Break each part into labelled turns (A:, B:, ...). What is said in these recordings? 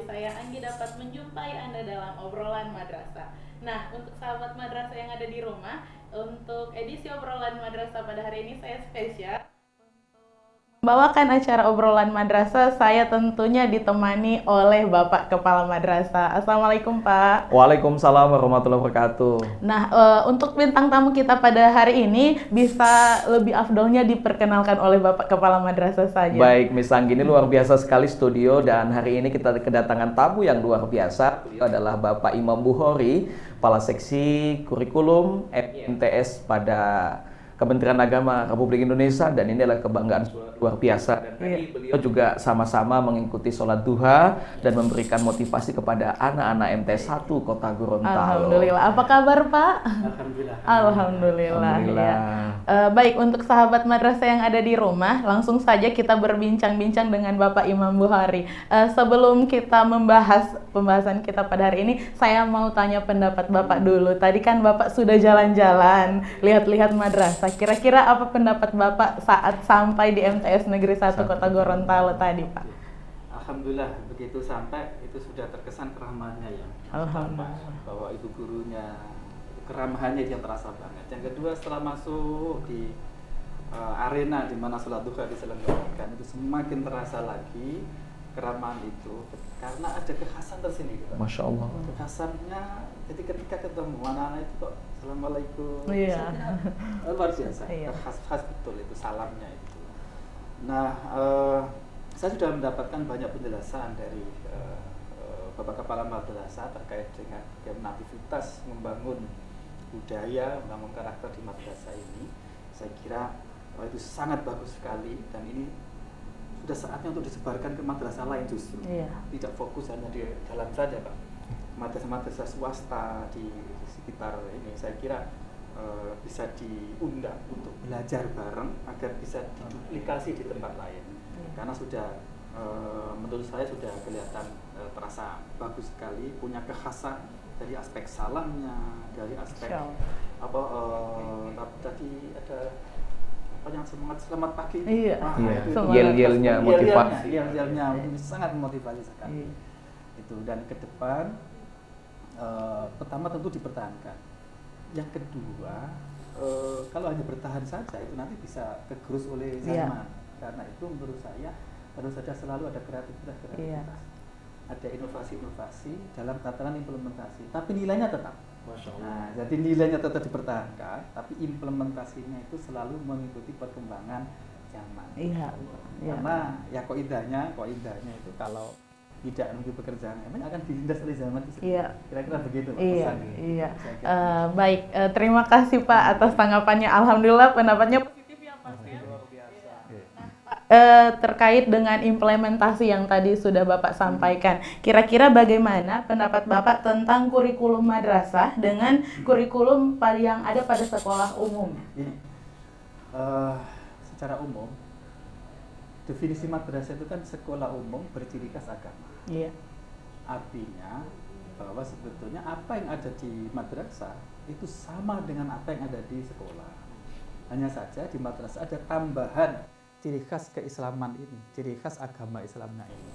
A: saya Anggi dapat menjumpai Anda dalam obrolan madrasah. Nah, untuk sahabat madrasah yang ada di rumah, untuk edisi obrolan madrasah pada hari ini saya spesial membawakan acara obrolan madrasah. Saya tentunya ditemani oleh Bapak Kepala Madrasah. Assalamualaikum Pak.
B: Waalaikumsalam warahmatullahi wabarakatuh.
A: Nah, untuk bintang tamu kita pada hari ini bisa lebih afdolnya diperkenalkan oleh Bapak Kepala Madrasah saja.
B: Baik, Miss Anggi, ini luar biasa sekali studio dan hari ini kita kedatangan tamu yang luar biasa. Beliau adalah Bapak Imam Bukhori, Kepala Seksi Kurikulum MIMTS pada Kementerian Agama Republik Indonesia, dan ini adalah kebanggaan luar biasa. Dan tadi beliau juga sama-sama mengikuti sholat duha dan memberikan motivasi kepada anak-anak MTS 1 Kota Gorontalo.
A: Alhamdulillah. Apa kabar Pak? Alhamdulillah. Ya. Baik, untuk sahabat madrasah yang ada di rumah, langsung saja kita berbincang-bincang dengan Bapak Imam Bukhori. Sebelum kita membahas pembahasan kita pada hari ini, saya mau tanya pendapat Bapak dulu. Tadi kan Bapak sudah jalan-jalan, lihat-lihat madrasah. Kira-kira apa pendapat Bapak saat sampai di MTS Negeri 1 Kota Gorontalo tadi, Pak?
C: Alhamdulillah, begitu sampai itu sudah terkesan keramahannya ya.
A: Alhamdulillah.
C: Bahwa ibu gurunya, keramahannya yang terasa banget. Yang kedua, setelah masuk di arena di mana sholat duha diselenggarakan, itu semakin terasa lagi keramahan itu karena ada kekhasan tersendiri.
B: Masya Allah.
C: Kekhasannya, jadi ketika ketemu anak-anak itu kok Assalamualaikum.
A: Iya.
C: Luar biasa.
A: Iya.
C: Khas betul itu salamnya itu. Nah, saya sudah mendapatkan banyak penjelasan dari Bapak Kepala Madrasah terkait dengan bagaimana aktivitas membangun budaya, membangun karakter di madrasah ini. Saya kira itu sangat bagus sekali dan ini sudah saatnya untuk disebarkan ke madrasah lain justru.
A: Iya.
C: Tidak fokus hanya di dalam saja, Pak. Madrasah-madrasah swasta di sekitar ini saya kira bisa diundang untuk belajar bareng agar bisa diduplikasi di tempat lain. Karena sudah menurut saya sudah kelihatan terasa bagus sekali, punya kekhasan dari aspek salamnya, dari aspek tadi ada apa yang semangat selamat pagi.
A: Iya.
B: Yel-yelnya motivasi.
C: Yel-yelnya sangat memotivasi sekali. Itu, dan ke depan pertama tentu dipertahankan. Yang kedua, kalau hanya bertahan saja itu nanti bisa kegerus oleh zaman. Karena itu menurut saya harus saja selalu ada kreativitas. Ada inovasi-inovasi dalam tatanan implementasi, tapi nilainya tetap. Nah, jadi nilainya tetap dipertahankan, tapi implementasinya itu selalu mengikuti perkembangan zaman. Karena ya koidahnya itu kalau tidak menunggu pekerjaan emang akan dilindas oleh zaman itu. Kira-kira begitu Pak.
A: Baik, terima kasih Pak atas tanggapannya. Alhamdulillah pendapatnya positif ya Pak. Terkait dengan implementasi yang tadi sudah Bapak sampaikan, kira-kira bagaimana pendapat Bapak tentang kurikulum madrasah dengan kurikulum yang ada pada sekolah umum?
C: Secara umum, definisi madrasah itu kan sekolah umum berciri khas agama.
A: Iya.
C: Artinya bahwa sebetulnya apa yang ada di madrasah itu sama dengan apa yang ada di sekolah. Hanya saja di madrasah ada tambahan ciri khas keislaman ini, ciri khas agama Islamnya ini.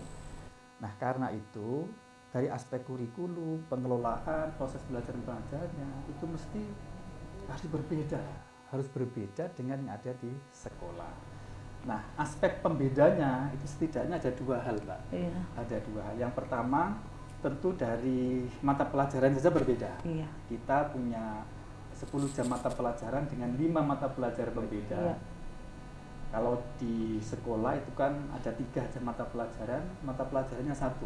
C: Nah, karena itu dari aspek kurikulum, pengelolaan, proses belajar mengajarnya itu mesti harus berbeda dengan yang ada di sekolah. Nah, aspek pembedanya itu setidaknya ada dua hal, Mbak.
A: Iya.
C: Ada dua hal. Yang pertama, tentu dari mata pelajaran saja berbeda.
A: Iya.
C: Kita punya 10 jam mata pelajaran dengan 5 mata pelajaran berbeda.
A: Iya.
C: Kalau di sekolah itu kan ada 3 jam mata pelajarannya 1,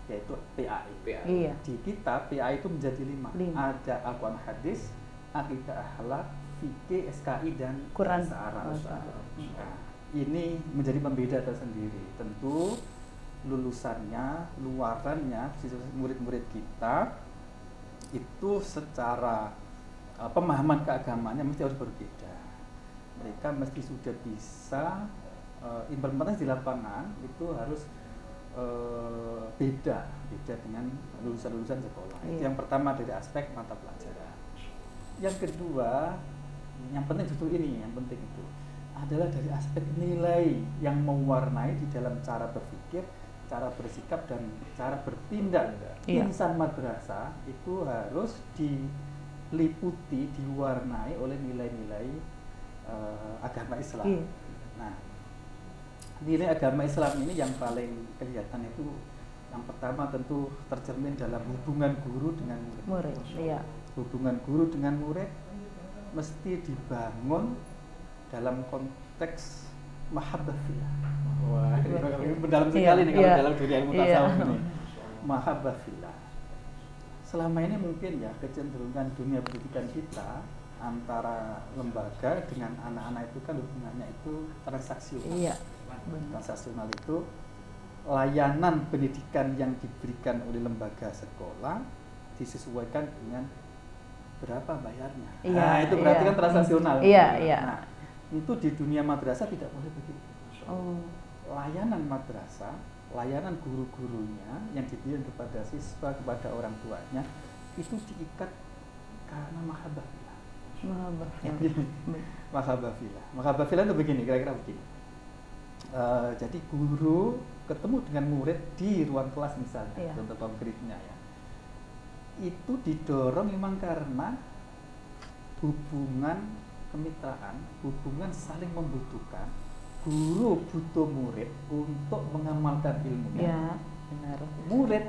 C: yaitu PAI.
A: Iya.
C: Di kita PAI itu menjadi 5. Ada Al-Quran Hadis, Aqidah Akhlak, Fikih, SKI, dan
A: Quran.
C: Nah, ini menjadi pembeda tersendiri. Tentu lulusannya, luarannya, murid-murid kita itu secara pemahaman keagamaannya mesti harus berbeda. Mereka mesti sudah bisa implementasi di lapangan itu harus beda dengan lulusan-lulusan sekolah. Itu yang pertama dari aspek mata pelajaran. Yang kedua, yang penting justru ini, yang penting itu adalah dari aspek nilai yang mewarnai di dalam cara berpikir cara bersikap dan cara bertindak
A: Iya.
C: insan madrasah itu harus diliputi, diwarnai oleh nilai-nilai agama Islam.
A: Iya.
C: Nah, nilai agama Islam ini yang paling kelihatan itu yang pertama tentu tercermin dalam hubungan guru dengan murid.
A: Iya.
C: Hubungan guru dengan murid mesti dibangun dalam konteks mahabbah fillah. Wah, ini mendalam sekali nih kalau dalam dunia ilmu tasawuf ini. Mahabbah fillah. Selama ini mungkin ya kecenderungan dunia pendidikan kita antara lembaga dengan anak-anak itu kan hubungannya itu transaksional.
A: Iya.
C: Transaksional itu layanan pendidikan yang diberikan oleh lembaga sekolah disesuaikan dengan berapa bayarnya.
A: Iya,
C: Nah, itu berarti kan transaksional.
A: Iya, iya.
C: Nah, itu di dunia madrasah tidak boleh begitu.
A: Oh.
C: Layanan madrasah, layanan guru-gurunya yang diberikan kepada siswa, kepada orang tuanya itu diikat karena mahabbah fillah.
A: Mahabbah fillah.
C: Mahabbah fillah. Mahabbah fillah itu begini, kira-kira begini. Jadi guru ketemu dengan murid di ruang kelas misalnya,
A: Iya.
C: contoh konkretnya ya. Itu didorong memang karena hubungan kemitraan, hubungan saling membutuhkan. Guru butuh murid untuk mengamalkan ilmunya.
A: Iya, benar.
C: Murid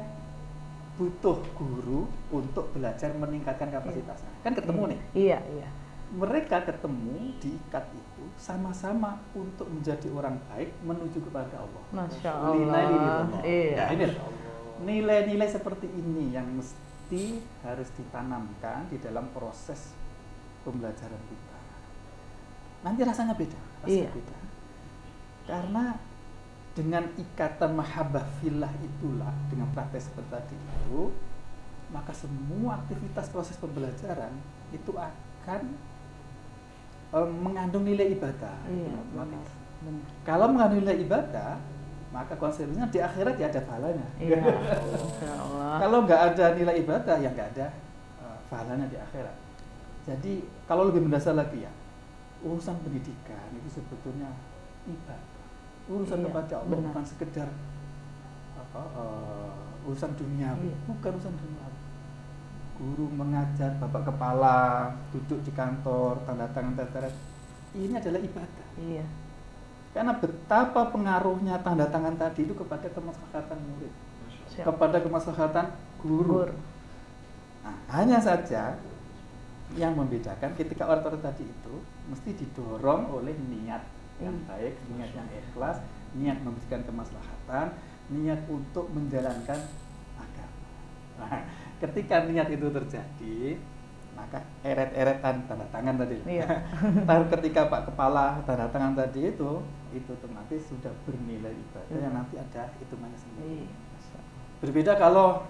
C: butuh guru untuk belajar meningkatkan kapasitasnya. Kan ketemu nih.
A: Iya, iya.
C: Mereka ketemu diikat itu sama-sama untuk menjadi orang baik menuju kepada Allah.
A: Masya
C: Nilai-nilai
A: Allah. Iya.
C: Nah, ini nilai-nilai seperti ini yang mesti harus ditanamkan di dalam proses pembelajaran kita. Nanti rasanya beda,
A: Iya.
C: beda. Karena dengan ikatan mahabbah fillah itulah, dengan praktek seperti tadi itu, maka semua aktivitas proses pembelajaran itu akan mengandung nilai ibadah.
A: Iya,
C: Otomatis.
A: benar.
C: Kalau mengandung nilai ibadah, maka konsekuensinya di akhirat ya ada pahalanya.
A: Iya. Masya Allah.
C: Kalau nggak ada nilai ibadah, ya nggak ada pahalanya di akhirat. Jadi kalau lebih mendasar lagi ya, urusan pendidikan itu sebetulnya ibadah. Urusan
A: Iya,
C: kepada Allah
A: benar.
C: bukan sekedar urusan dunia,
A: Iya.
C: bukan urusan dunia. Guru mengajar, bapak kepala duduk di kantor, tanda tangan tertera, ini adalah ibadah.
A: Iya.
C: Karena betapa pengaruhnya tanda tangan tadi itu kepada kemaslahatan murid,
A: Siap.
C: kepada kemaslahatan guru. Nah, hanya saja yang membedakan ketika orang-orang tadi itu mesti didorong oleh niat yang baik, niat yang ikhlas, niat memberikan kemaslahatan, niat untuk menjalankan agama. Nah, ketika niat itu terjadi, maka eret-eretan tanda tangan tadi.
A: Iya.
C: Ketika Pak Kepala tanda tangan tadi itu otomatis sudah bernilai ibadah yang nanti ada hitungannya sendiri.
A: Iya.
C: Berbeda kalau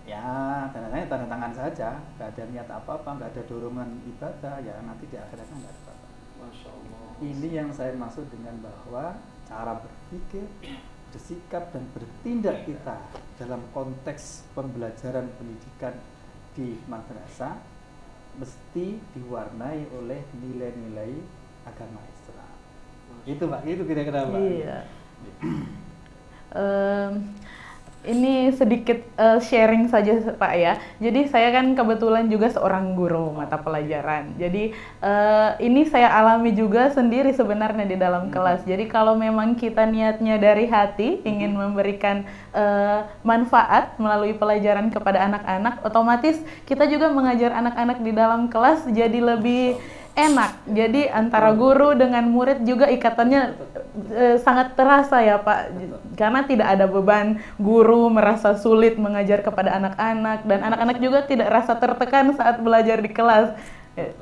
C: ya tanda tangan saja, nggak ada niat apa-apa, nggak ada dorongan ibadah, ya nanti di akhiratnya nggak ada apa-apa.
B: Masya Allah.
C: Ini yang saya maksud dengan bahwa cara berpikir, bersikap dan bertindak kita dalam konteks pembelajaran pendidikan di madrasah mesti diwarnai oleh nilai-nilai agama Islam. Itu Pak, itu kira-kira Pak.
A: Iya. Ini sedikit sharing saja Pak ya. Jadi saya kan kebetulan juga seorang guru mata pelajaran. Jadi ini saya alami juga sendiri sebenarnya di dalam kelas. Jadi kalau memang kita niatnya dari hati ingin memberikan manfaat melalui pelajaran kepada anak-anak, otomatis kita juga mengajar anak-anak di dalam kelas jadi lebih enak. Jadi antara guru dengan murid juga ikatannya sangat terasa ya Pak. Karena tidak ada beban guru merasa sulit mengajar kepada anak-anak dan anak-anak juga tidak rasa tertekan saat belajar di kelas.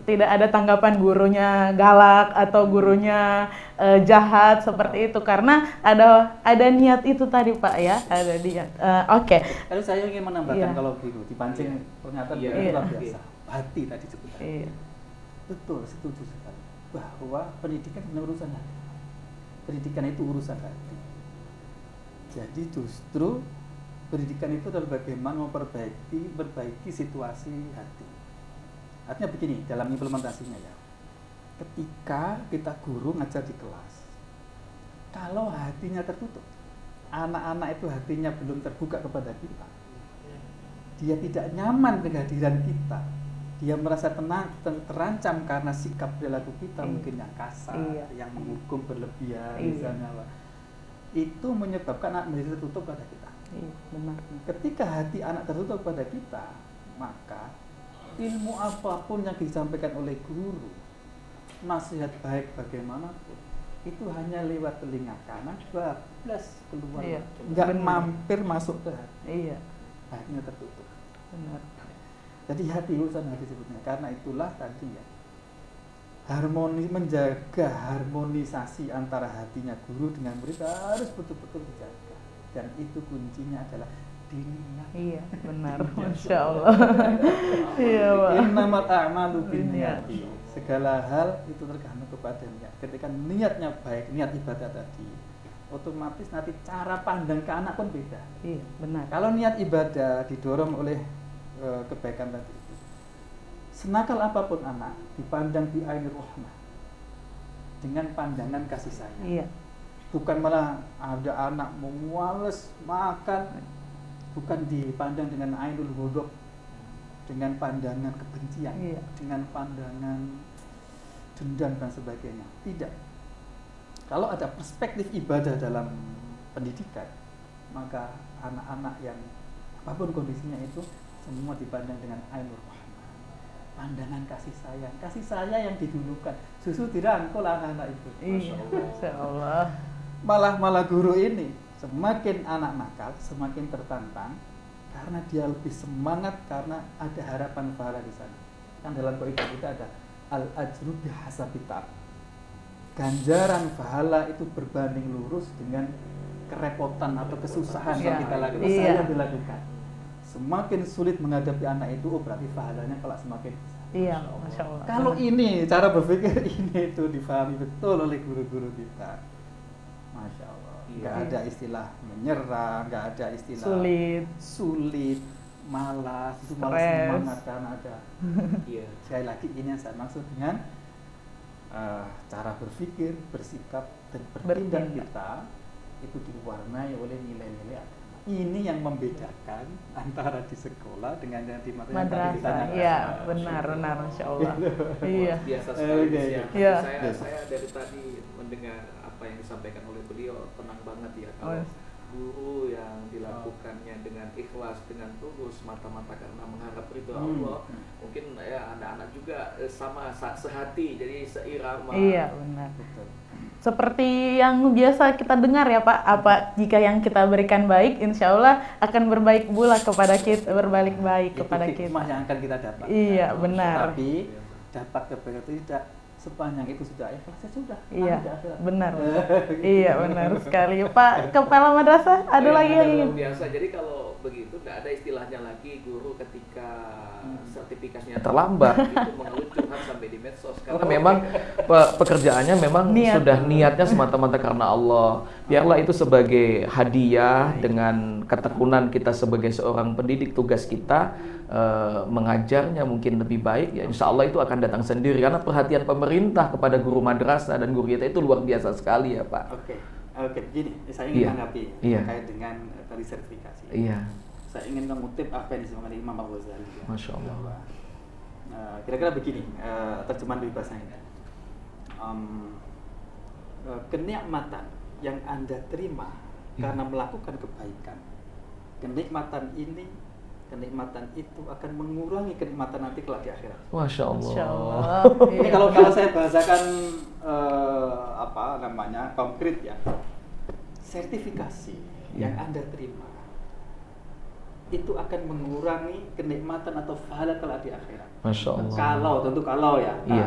A: Tidak ada tanggapan gurunya galak atau gurunya jahat seperti itu karena ada niat itu tadi Pak ya, ada niat. Oke.
C: Kalau saya ingin menambahkan
A: Iya.
C: kalau guru dipancing pernyataan
B: Iya.
C: beliau luar
A: Iya.
C: biasa. Hati tadi sebutan.
A: Iya.
C: Betul, setuju sekali. Bahwa pendidikan benar urusan hati. Pendidikan itu urusan hati. Jadi justru pendidikan itu adalah bagaimana memperbaiki situasi hati. Artinya begini, dalam implementasinya ya. Ketika kita guru ngajar di kelas, kalau hatinya tertutup, anak-anak itu hatinya belum terbuka kepada kita, dia tidak nyaman dengan kehadiran kita, dia merasa terancam karena sikap perilaku kita mungkin yang kasar, yang menghukum berlebihan misalnya, itu menyebabkan anak menjadi tertutup pada kita.
A: Benar.
C: Ketika hati anak tertutup pada kita, maka ilmu apapun yang disampaikan oleh guru, nasihat baik bagaimanapun, itu hanya lewat telinga kanan, bablas keluar, nggak mampir masuk ke hati. Hatinya tertutup.
A: Benar.
C: Jadi hati, urusan hati sebutnya. Karena itulah tadi ya, menjaga harmonisasi antara hatinya guru dengan murid harus betul-betul dijaga. Dan itu kuncinya adalah niat. Iya,
A: benar. Masya Allah. Iya, Pak.
C: Innamal a'malu binniyati. Segala hal itu tergantung kepada niat. Ketika niatnya baik, niat ibadah tadi, otomatis nanti cara pandang ke anak pun beda.
A: Iya, benar.
C: Kalau niat ibadah didorong oleh kebaikan tadi itu, senakal apapun anak dipandang bi ainir rahmah, dengan pandangan kasih sayang.
A: Iya.
C: Bukan malah ada anak memuales makan, bukan dipandang dengan ainul ghadab, dengan pandangan kebencian, dengan pandangan dendam dan sebagainya. Tidak. Kalau ada perspektif ibadah dalam pendidikan, maka anak-anak yang apapun kondisinya itu semua dipandang dengan ainul rahmah, pandangan kasih sayang yang didulukan, susu dirangkul anak-anak itu.
A: Masya Allah.
C: Malah guru ini semakin anak nakal semakin tertantang karena dia lebih semangat karena ada harapan pahala di sana. Kan dalam kaidah kita ada al ajru bihasabi ta'ab. Ganjaran pahala itu berbanding lurus dengan kerepotan atau kesusahan yang kita lakukan. Saya dilakukan. Semakin sulit menghadapi anak itu, berarti pahalanya kalau semakin besar.
A: Iya, Masya Allah.
C: Kalau ini cara berpikir ini itu difahami betul oleh guru-guru kita. Masya Allah, nggak ada istilah menyerah, nggak ada istilah sulit, malas, itu malas semangat karena ada. Sekali lagi ini yang saya maksud dengan cara berpikir, bersikap dan bertindak kita itu diwarnai oleh nilai-nilai agama. Ini yang membedakan antara di sekolah dengan yang di
A: madrasah. Iya, benar, Masya Allah. Iya.
B: Biasa sekali ya. Saya dari tadi mendengar apa yang disampaikan oleh beliau, tenang banget ya kalau guru yang dilakukannya dengan ikhlas, dengan tulus, mata-mata karena mengharap ridho Allah, mungkin ya anak-anak juga sama sehati, jadi seirama.
A: Iya, benar. Betul. Seperti yang biasa kita dengar ya Pak, apa jika yang kita berikan baik, insya Allah akan berbaik pula kepada kita, berbalik baik kepada kita.
C: Itu yang akan kita dapat.
A: Iya, benar.
C: Tapi dapat kebaikan itu tidak sepanjang itu sudah ikhlas sudah.
A: Iya, benar. Iya, benar sekali. Pak Kepala Madrasah, ada lagi yang ingin?
B: Biasa. Jadi kalau begitu tidak ada istilahnya lagi guru ketika sertifikasinya terlambat itu mengeluh curhat sampai di medsos karena memang pekerjaannya memang sudah niatnya semata-mata karena Allah. Biarlah itu sebagai hadiah dengan ketekunan kita sebagai seorang pendidik, tugas kita mengajarnya mungkin lebih baik ya, insya Allah itu akan datang sendiri karena perhatian pemerintah kepada guru madrasah dan guru kita itu luar biasa sekali ya Pak.
C: Oke, gini saya ingin menanggapi terkait dengan tadi sertifikasi. Saya ingin mengutip apa yang disebutkan Imam Abu Ghazali.
B: Masya Allah.
C: Kira-kira begini terjemahan bahasanya. Kenikmatan yang Anda terima karena melakukan kebaikan, kenikmatan itu akan mengurangi kenikmatan nanti kelak di akhirat.
B: Masya Allah.
C: Ini kalau saya bahasakan konkret ya, sertifikasi yang Anda terima itu akan mengurangi kenikmatan atau pahala kelak di akhirat.
B: Masya Allah.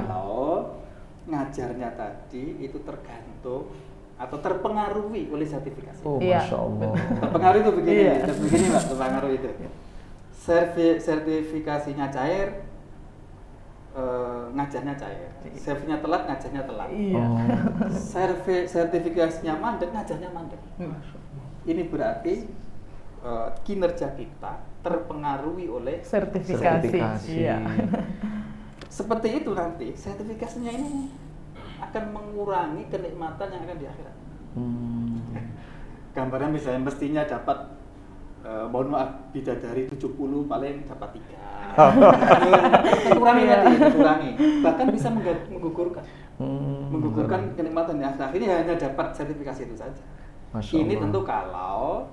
C: Kalau ngajarnya tadi itu tergantung atau terpengaruhi oleh sertifikasi.
B: Masya Allah.
C: Terpengaruh itu begini Mbak, terpengaruh itu. Sertifikasinya cair, ngajarnya cair. Sertifikasinya telat, ngajarnya telat. Sertifikasinya mandek, ngajarnya mandek. Ini berarti kinerja kita terpengaruhi oleh
A: sertifikasi. Iya.
C: Seperti itu nanti sertifikasinya ini akan mengurangi kenikmatan yang akan di akhirat. gambarnya misalnya mestinya dapat mohon maaf bidadari 70 paling dapat 3. Kurangi nanti, kurangi. Bahkan bisa menggugurkan. Menggugurkan kenikmatan. Akhirnya hanya dapat sertifikasi itu saja. Ini tentu kalau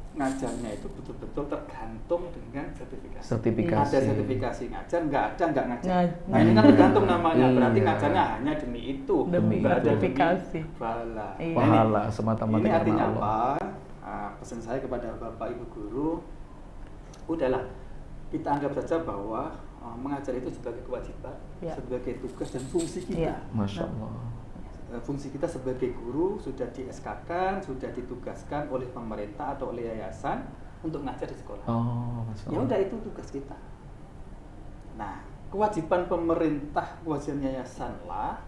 C: ngajarnya itu betul-betul tergantung dengan sertifikasi. Ada sertifikasi ngajar, nggak ngajar. Nah ini kan tergantung namanya, berarti ngajarnya hanya demi itu.
A: Demi sertifikasi.
B: Pahala semata-mata.
C: Ini artinya apa? Pesan saya kepada Bapak Ibu guru, udahlah kita anggap saja bahwa mengajar itu sebagai kewajiban, sebagai tugas dan fungsi kita.
B: Masya Allah.
C: Fungsi kita sebagai guru sudah di-SK-kan, sudah ditugaskan oleh pemerintah atau oleh yayasan untuk ngajar di sekolah. Ya udah itu tugas kita. Nah, kewajiban pemerintah, kewajiban yayasan lah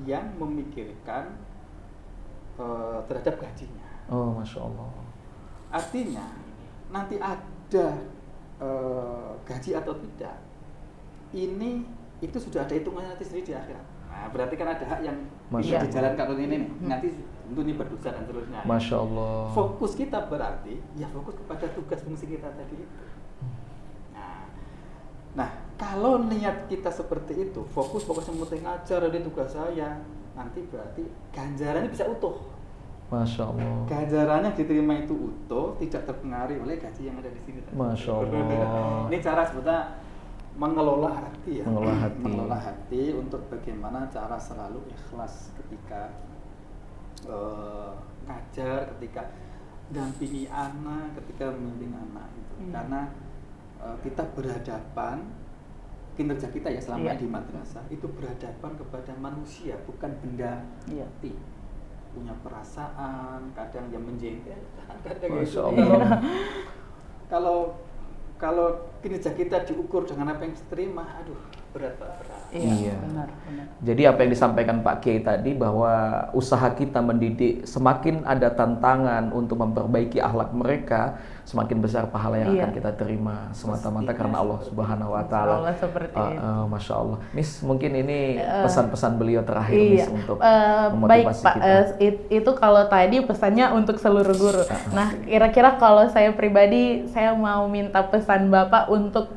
C: yang memikirkan terhadap gajinya.
B: Masya Allah.
C: Artinya nanti ada gaji atau tidak, itu sudah ada hitungannya nanti sendiri di akhirat. Nah, berarti kan ada hak yang bisa dijalankan oleh ini, nanti tentu ini berdosa dan seterusnya.
B: Masya Allah.
C: Fokus kita berarti ya fokus kepada tugas fungsi kita tadi itu. Nah, kalau niat kita seperti itu, fokus yang penting ngajar dari tugas saya, nanti berarti ganjarannya bisa utuh.
B: Masya Allah.
C: Ganjarannya diterima itu utuh, tidak terpengaruhi oleh gaji yang ada di sini.
B: Masya Allah.
C: Ini cara sebetulnya mengelola hati ya.
B: Mengelola
C: hati untuk bagaimana cara selalu ikhlas ketika ngajar, ketika dampingi anak, ketika membimbing anak itu. Karena kita berhadapan, kinerja kita ya selama di madrasah itu berhadapan kepada manusia, bukan benda mati. Punya perasaan, kadang yang menjengkel, kadang
B: Masya
C: gitu.
B: Allah.
C: Kalau kinerja kita diukur dengan apa yang diterima, aduh berat.
A: Iya. Benar.
B: Jadi apa yang disampaikan Pak Kiai tadi bahwa usaha kita mendidik semakin ada tantangan untuk memperbaiki akhlak mereka, semakin besar pahala yang akan kita terima semata-mata karena Allah Subhanahu Wa Taala.
A: Allah seperti itu.
B: Masya Allah. Miss, mungkin ini pesan-pesan beliau terakhir Miss untuk
A: baik,
B: memotivasi
A: Pak,
B: kita.
A: Itu kalau tadi pesannya untuk seluruh guru. Nah, kira-kira kalau saya pribadi, saya mau minta pesan Bapak untuk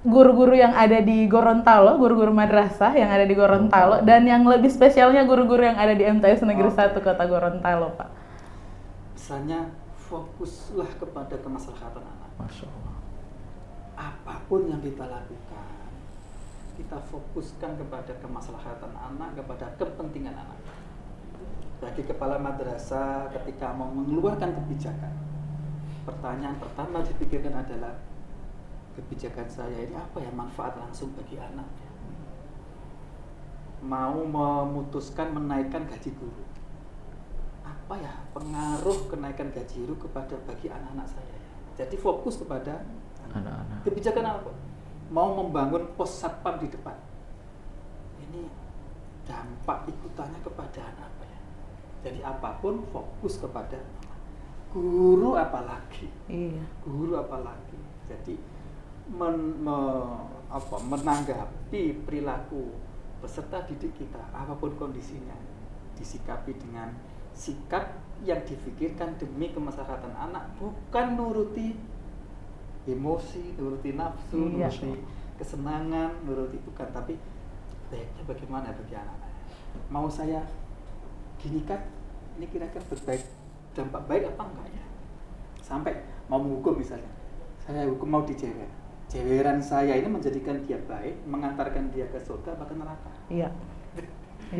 A: guru-guru yang ada di Gorontalo, guru-guru madrasah yang ada di Gorontalo, dan yang lebih spesialnya guru-guru yang ada di MTS Negeri 1 Kota Gorontalo, Pak.
C: Misalnya, fokuslah kepada kemaslahatan anak.
B: Masya Allah.
C: Apapun yang kita lakukan, kita fokuskan kepada kemaslahatan anak, kepada kepentingan anak. Bagi kepala madrasah ketika mau mengeluarkan kebijakan, pertanyaan pertama dipikirkan adalah kebijakan saya ini apa ya manfaat langsung bagi anak. Mau memutuskan menaikkan gaji guru, apa ya pengaruh kenaikan gaji guru bagi anak-anak saya. Jadi fokus kepada
B: anak-anak.
C: Kebijakan apa? Mau membangun pos satpam di depan, ini dampak ikutannya kepada anak apa ya. Jadi apapun fokus kepada anak. Guru apalagi. Guru apalagi. Jadi menanggapi perilaku peserta didik kita, apapun kondisinya, disikapi dengan sikap yang difikirkan demi kemaslahatan anak, bukan nuruti emosi, nuruti nafsu, nuruti kesenangan, nuruti bukan, tapi baiknya bagaimana bagi anak. Mau saya gini kan, ini kira-kira dampak baik apa enggak ya? Sampai mau menghukum misalnya, saya hukum mau dijewer. Jeweran saya ini menjadikan dia baik, mengantarkan dia ke surga bahkan neraka.
A: Iya.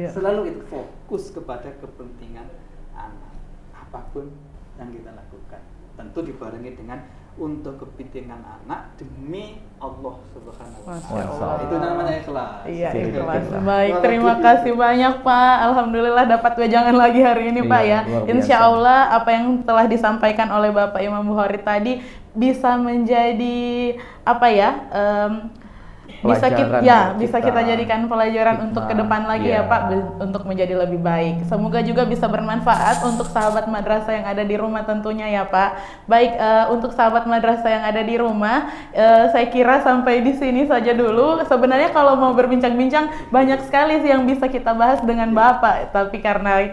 C: Selalu itu fokus kepada kepentingan anak. Apapun yang kita lakukan, tentu dibarengi dengan untuk kepentingan anak demi Allah Subhanahu wa Ta'ala. Itu namanya ikhlas.
A: Iya, ikhlas. Baik, terima kasih banyak Pak. Alhamdulillah dapat wejangan lagi hari ini Pak ya. Insya Allah apa yang telah disampaikan oleh Bapak Imam Bukhari tadi bisa menjadi bisa kita jadikan pelajaran untuk ke depan lagi ya Pak, untuk menjadi lebih baik. Semoga juga bisa bermanfaat untuk sahabat madrasah yang ada di rumah tentunya ya Pak. Baik, untuk sahabat madrasah yang ada di rumah, saya kira sampai di sini saja dulu. Sebenarnya kalau mau berbincang-bincang banyak sekali sih yang bisa kita bahas dengan Bapak, tapi karena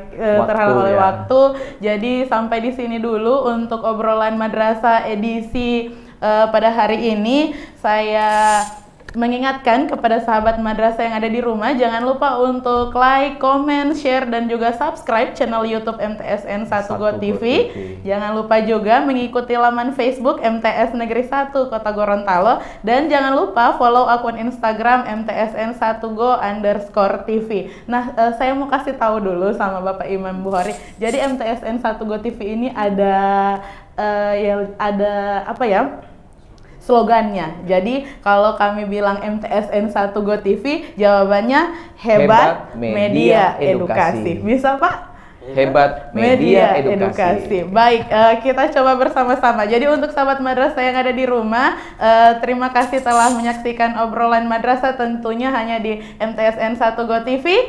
A: terhalang oleh waktu, jadi sampai di sini dulu untuk obrolan madrasah edisi pada hari ini. Saya mengingatkan kepada sahabat madrasah yang ada di rumah, jangan lupa untuk like, comment, share, dan juga subscribe channel YouTube MTSN 1 Go TV. Jangan lupa juga mengikuti laman Facebook MTS Negeri 1 Kota Gorontalo, dan jangan lupa follow akun Instagram MTSN 1 Go _TV. Nah, saya mau kasih tahu dulu sama Bapak Imam Bukhari. Jadi MTSN 1 Go TV ini ada apa ya? Slogannya. Jadi kalau kami bilang MTSN 1 Go TV, jawabannya hebat media edukasi. Bisa Pak?
B: Hebat media edukasi.
A: Baik, kita coba bersama-sama. Jadi untuk sahabat madrasah yang ada di rumah, terima kasih telah menyaksikan obrolan madrasah tentunya hanya di MTSN 1 Go TV.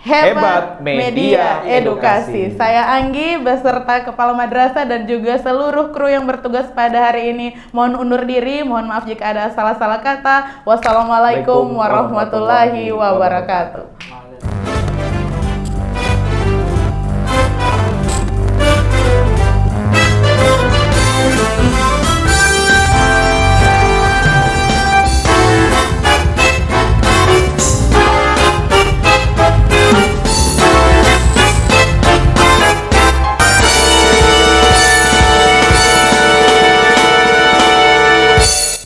A: Hebat media edukasi. Saya Anggi beserta Kepala Madrasah dan juga seluruh kru yang bertugas pada hari ini mohon undur diri. Mohon maaf jika ada salah-salah kata. Wassalamualaikum warahmatullahi wabarakatuh.